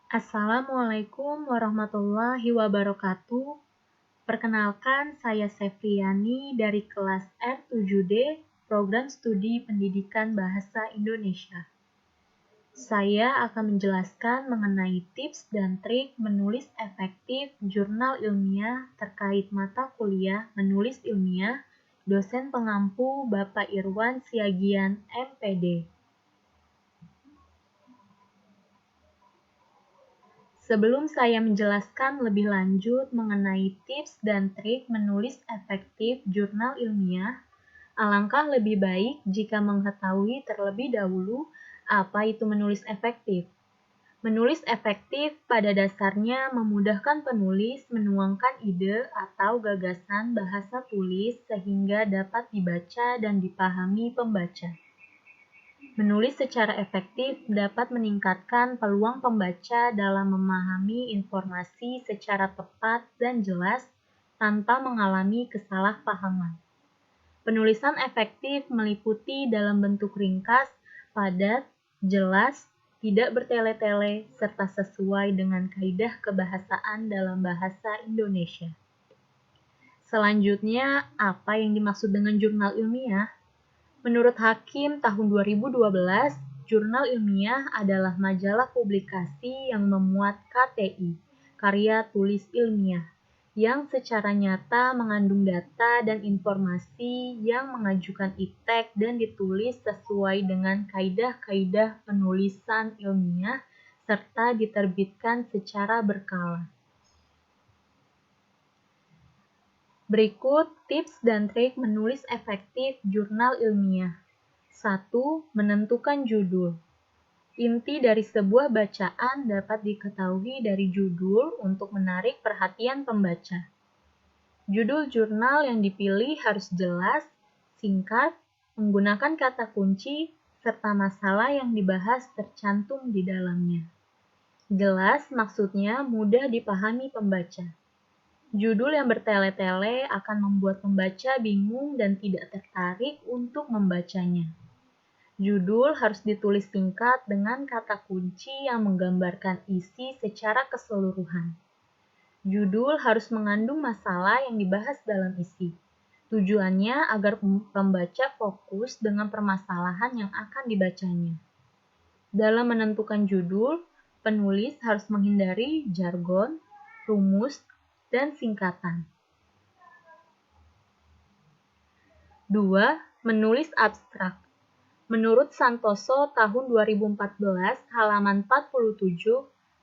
Assalamualaikum warahmatullahi wabarakatuh. Perkenalkan, saya Septriani dari kelas R7D, Program Studi Pendidikan Bahasa Indonesia. Saya akan menjelaskan mengenai tips dan trik menulis efektif jurnal ilmiah terkait mata kuliah menulis ilmiah, dosen pengampu Bapak Irwan Siagian, MPD. Sebelum saya menjelaskan lebih lanjut mengenai tips dan trik menulis efektif jurnal ilmiah, alangkah lebih baik jika mengetahui terlebih dahulu apa itu menulis efektif. Menulis efektif pada dasarnya memudahkan penulis menuangkan ide atau gagasan bahasa tulis sehingga dapat dibaca dan dipahami pembaca. Menulis secara efektif dapat meningkatkan peluang pembaca dalam memahami informasi secara tepat dan jelas tanpa mengalami kesalahpahaman. Penulisan efektif meliputi dalam bentuk ringkas, padat, jelas, tidak bertele-tele, serta sesuai dengan kaidah kebahasaan dalam bahasa Indonesia. Selanjutnya, apa yang dimaksud dengan jurnal ilmiah? Menurut Hakim tahun 2012, jurnal ilmiah adalah majalah publikasi yang memuat KTI, karya tulis ilmiah, yang secara nyata mengandung data dan informasi yang mengajukan iptek dan ditulis sesuai dengan kaidah-kaidah penulisan ilmiah serta diterbitkan secara berkala. Berikut tips dan trik menulis efektif jurnal ilmiah. 1. Menentukan judul. Inti dari sebuah bacaan dapat diketahui dari judul untuk menarik perhatian pembaca. Judul jurnal yang dipilih harus jelas, singkat, menggunakan kata kunci, serta masalah yang dibahas tercantum di dalamnya. Jelas maksudnya mudah dipahami pembaca. Judul yang bertele-tele akan membuat pembaca bingung dan tidak tertarik untuk membacanya. Judul harus ditulis singkat dengan kata kunci yang menggambarkan isi secara keseluruhan. Judul harus mengandung masalah yang dibahas dalam isi. Tujuannya agar pembaca fokus dengan permasalahan yang akan dibacanya. Dalam menentukan judul, penulis harus menghindari jargon, rumus, dan singkatan. 2. Menulis abstrak. Menurut Santoso tahun 2014, halaman 47,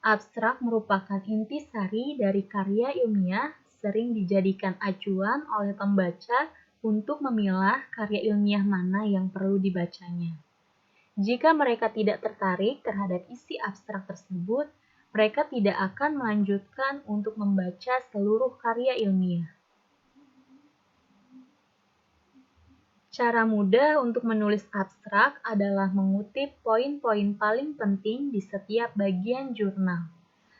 abstrak merupakan intisari dari karya ilmiah sering dijadikan acuan oleh pembaca untuk memilah karya ilmiah mana yang perlu dibacanya. Jika mereka tidak tertarik terhadap isi abstrak tersebut, mereka tidak akan melanjutkan untuk membaca seluruh karya ilmiah. Cara mudah untuk menulis abstrak adalah mengutip poin-poin paling penting di setiap bagian jurnal.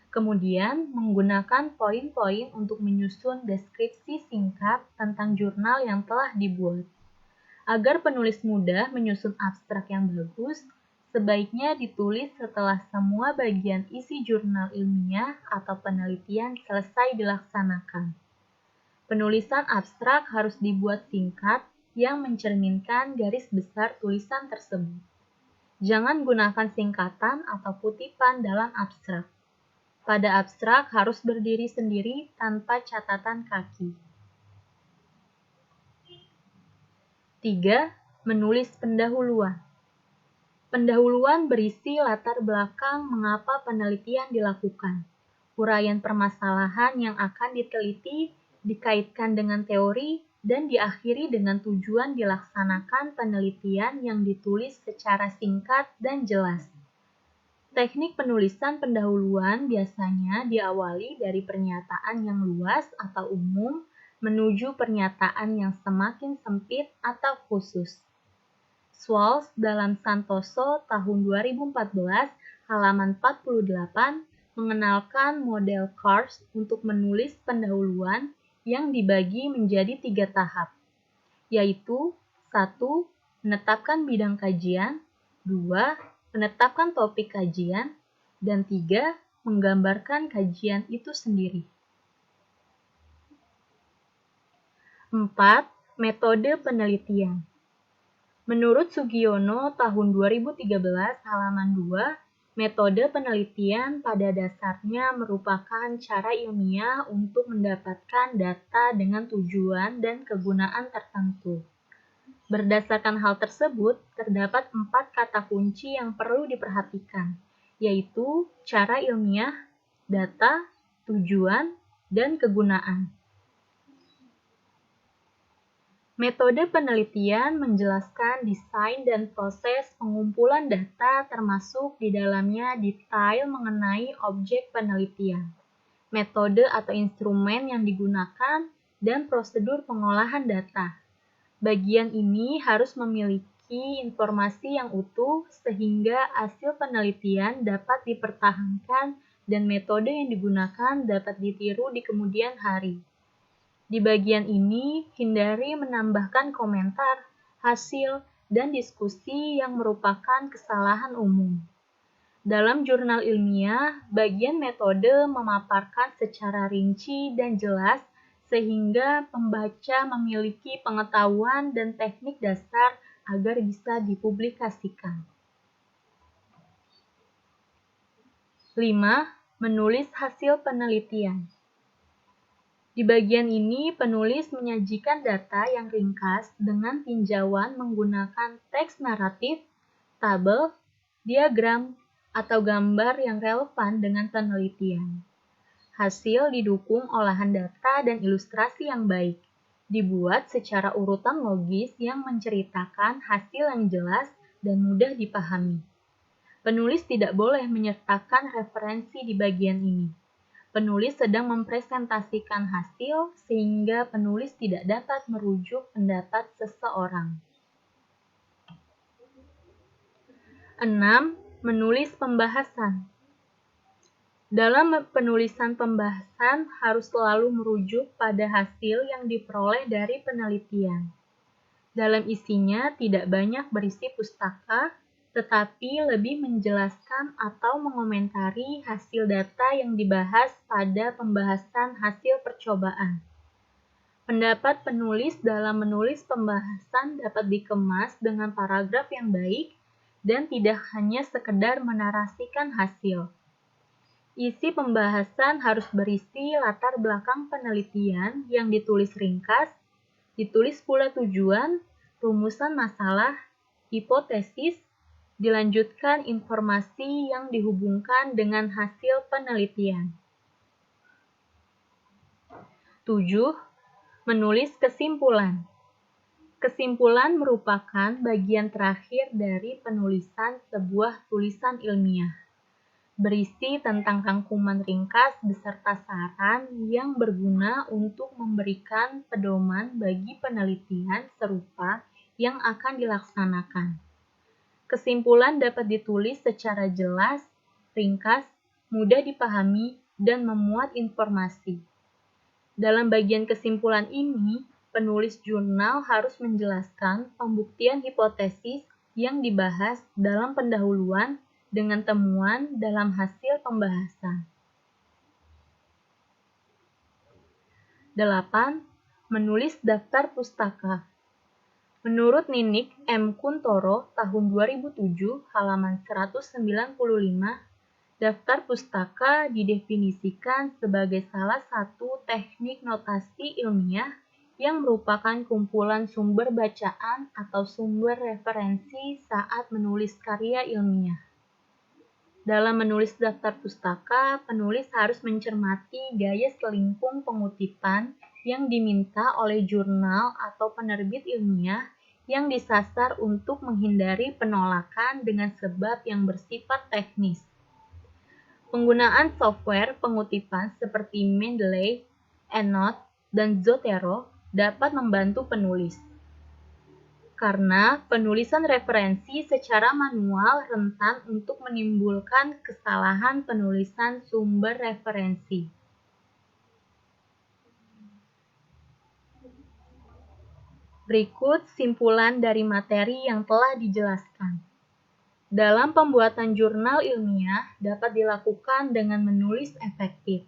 Kemudian, menggunakan poin-poin untuk menyusun deskripsi singkat tentang jurnal yang telah dibuat. Agar penulis mudah menyusun abstrak yang bagus, sebaiknya ditulis setelah semua bagian isi jurnal ilmiah atau penelitian selesai dilaksanakan. Penulisan abstrak harus dibuat singkat yang mencerminkan garis besar tulisan tersebut. Jangan gunakan singkatan atau kutipan dalam abstrak. Pada abstrak harus berdiri sendiri tanpa catatan kaki. 3. Menulis pendahuluan. Pendahuluan berisi latar belakang mengapa penelitian dilakukan, uraian permasalahan yang akan diteliti, dikaitkan dengan teori, dan diakhiri dengan tujuan dilaksanakan penelitian yang ditulis secara singkat dan jelas. Teknik penulisan pendahuluan biasanya diawali dari pernyataan yang luas atau umum menuju pernyataan yang semakin sempit atau khusus. Swalls dalam Santoso tahun 2014 halaman 48 mengenalkan model CARS untuk menulis pendahuluan yang dibagi menjadi 3 tahap, yaitu 1. Menetapkan bidang kajian, 2. Menetapkan topik kajian, Dan 3. Menggambarkan kajian itu sendiri. 4. Metode penelitian. Menurut Sugiono tahun 2013 halaman 2, metode penelitian pada dasarnya merupakan cara ilmiah untuk mendapatkan data dengan tujuan dan kegunaan tertentu. Berdasarkan hal tersebut, terdapat 4 kata kunci yang perlu diperhatikan, yaitu cara ilmiah, data, tujuan, dan kegunaan. Metode penelitian menjelaskan desain dan proses pengumpulan data termasuk di dalamnya detail mengenai objek penelitian, metode atau instrumen yang digunakan, dan prosedur pengolahan data. Bagian ini harus memiliki informasi yang utuh sehingga hasil penelitian dapat dipertahankan dan metode yang digunakan dapat ditiru di kemudian hari. Di bagian ini, hindari menambahkan komentar, hasil, dan diskusi yang merupakan kesalahan umum. Dalam jurnal ilmiah, bagian metode memaparkan secara rinci dan jelas sehingga pembaca memiliki pengetahuan dan teknik dasar agar bisa dipublikasikan. 5. Menulis hasil penelitian. Di bagian ini, penulis menyajikan data yang ringkas dengan tinjauan menggunakan teks naratif, tabel, diagram, atau gambar yang relevan dengan penelitian. Hasil didukung olahan data dan ilustrasi yang baik, dibuat secara urutan logis yang menceritakan hasil yang jelas dan mudah dipahami. Penulis tidak boleh menyertakan referensi di bagian ini. Penulis sedang mempresentasikan hasil sehingga penulis tidak dapat merujuk pendapat seseorang. 6. Menulis pembahasan. Dalam penulisan pembahasan harus selalu merujuk pada hasil yang diperoleh dari penelitian. Dalam isinya tidak banyak berisi pustaka, tetapi lebih menjelaskan atau mengomentari hasil data yang dibahas pada pembahasan hasil percobaan. Pendapat penulis dalam menulis pembahasan dapat dikemas dengan paragraf yang baik dan tidak hanya sekedar menarasikan hasil. Isi pembahasan harus berisi latar belakang penelitian yang ditulis ringkas, ditulis pula tujuan, rumusan masalah, hipotesis, dilanjutkan informasi yang dihubungkan dengan hasil penelitian. 7. Menulis kesimpulan. Kesimpulan merupakan bagian terakhir dari penulisan sebuah tulisan ilmiah. Berisi tentang rangkuman ringkas beserta saran yang berguna untuk memberikan pedoman bagi penelitian serupa yang akan dilaksanakan. Kesimpulan dapat ditulis secara jelas, ringkas, mudah dipahami, dan memuat informasi. Dalam bagian kesimpulan ini, penulis jurnal harus menjelaskan pembuktian hipotesis yang dibahas dalam pendahuluan dengan temuan dalam hasil pembahasan. 8. Menulis daftar pustaka. Menurut Ninik M. Kuntoro tahun 2007 halaman 195, daftar pustaka didefinisikan sebagai salah satu teknik notasi ilmiah yang merupakan kumpulan sumber bacaan atau sumber referensi saat menulis karya ilmiah. Dalam menulis daftar pustaka, penulis harus mencermati gaya selingkung pengutipan yang diminta oleh jurnal atau penerbit ilmiah yang disasar untuk menghindari penolakan dengan sebab yang bersifat teknis. Penggunaan software pengutipan seperti Mendeley, EndNote, dan Zotero dapat membantu penulis. Karena penulisan referensi secara manual rentan untuk menimbulkan kesalahan penulisan sumber referensi. Berikut simpulan dari materi yang telah dijelaskan. Dalam pembuatan jurnal ilmiah dapat dilakukan dengan menulis efektif,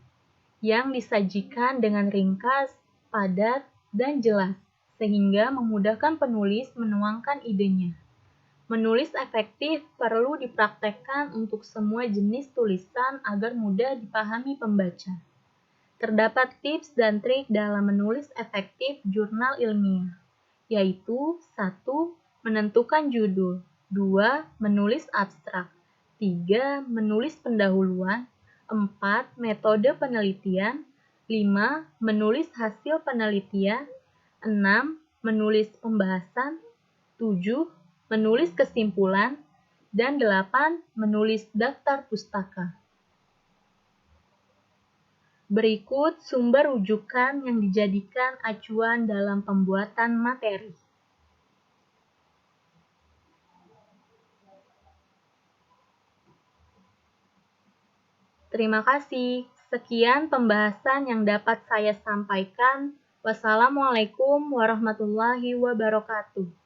yang disajikan dengan ringkas, padat, dan jelas, sehingga memudahkan penulis menuangkan idenya. Menulis efektif perlu dipraktekkan untuk semua jenis tulisan agar mudah dipahami pembaca. Terdapat tips dan trik dalam menulis efektif jurnal ilmiah, yaitu 1. Menentukan judul, 2. Menulis abstrak, 3. Menulis pendahuluan, 4. Metode penelitian, 5. Menulis hasil penelitian, 6. Menulis pembahasan, 7. Menulis kesimpulan, dan 8. Menulis daftar pustaka. Berikut sumber rujukan yang dijadikan acuan dalam pembuatan materi. Terima kasih. Sekian pembahasan yang dapat saya sampaikan. Wassalamualaikum warahmatullahi wabarakatuh.